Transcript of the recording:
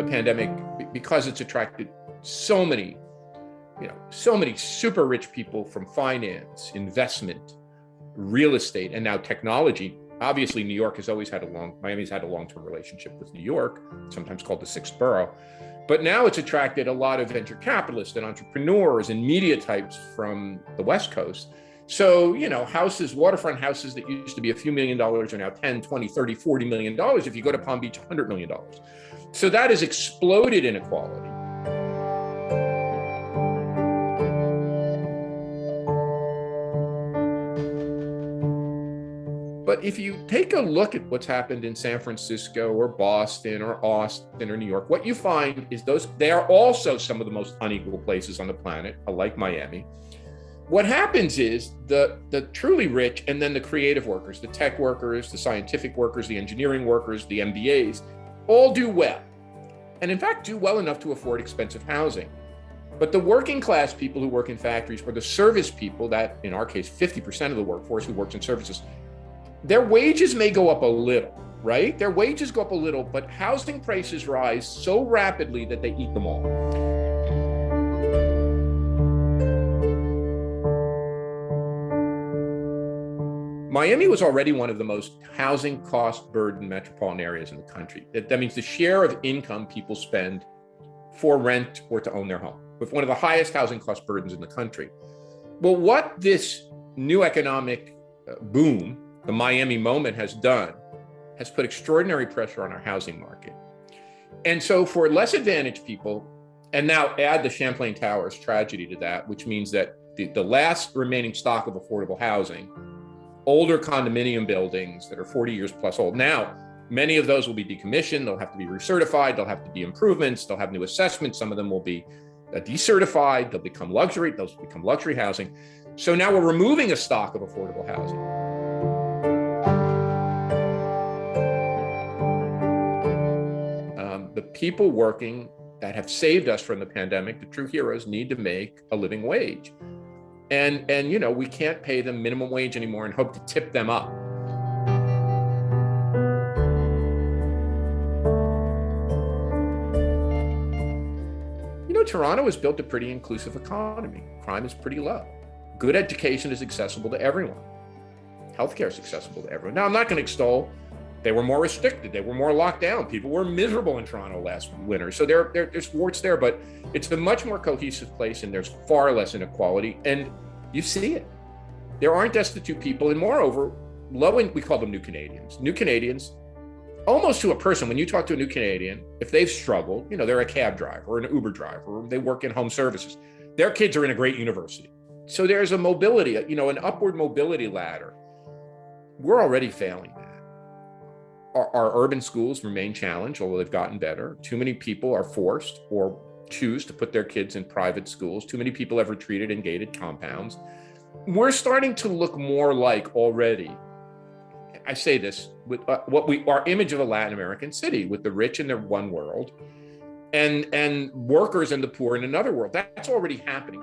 pandemic, because it's attracted so many super rich people from finance, investment, real estate, and now technology. Obviously, Miami's had a long-term relationship with New York, sometimes called the sixth borough. But now it's attracted a lot of venture capitalists and entrepreneurs and media types from the West Coast. So, waterfront houses that used to be a few $1 million are now 10, 20, 30, $40 million. If you go to Palm Beach, $100 million. So that has exploded inequality. But if you take a look at what's happened in San Francisco or Boston or Austin or New York, what you find is they are also some of the most unequal places on the planet, like Miami. What happens is the truly rich and then the creative workers, the tech workers, the scientific workers, the engineering workers, the MBAs, all do well. And in fact, do well enough to afford expensive housing. But the working class people who work in factories, or the service people, that in our case, 50% of the workforce who works in services, their wages may go up a little, right? Their wages go up a little, but housing prices rise so rapidly that they eat them all. Miami was already one of the most housing cost burdened metropolitan areas in the country. That means the share of income people spend for rent or to own their home, with one of the highest housing cost burdens in the country. Well, what this new economic boom, the Miami moment, has done has put extraordinary pressure on our housing market. And so for less advantaged people, and now add the Champlain Towers tragedy to that, which means that the last remaining stock of affordable housing, older condominium buildings that are 40 years plus old. Now, many of those will be decommissioned. They'll have to be recertified. There'll have to be improvements. They'll have new assessments. Some of them will be decertified. They'll become luxury. Those will become luxury housing. So now we're removing a stock of affordable housing. The people working that have saved us from the pandemic, the true heroes, need to make a living wage. And we can't pay them minimum wage anymore and hope to tip them up. Toronto has built a pretty inclusive economy. Crime is pretty low. Good education is accessible to everyone. Healthcare is accessible to everyone. Now, I'm not going to extol, they were more restricted. They were more locked down. People were miserable in Toronto last winter. So there's warts there, but it's a much more cohesive place and there's far less inequality. And you see it. There aren't destitute people. And moreover, we call them new Canadians. New Canadians, almost to a person, when you talk to a new Canadian, if they've struggled, they're a cab driver or an Uber driver, or they work in home services, their kids are in a great university. So there's a mobility, an upward mobility ladder. We're already failing that. Our urban schools remain challenged, although they've gotten better. Too many people are forced or choose to put their kids in private schools. Too many people have retreated in gated compounds. We're starting to look more like already, I say this, with our image of a Latin American city, with the rich in their one world and workers and the poor in another world. That's already happening.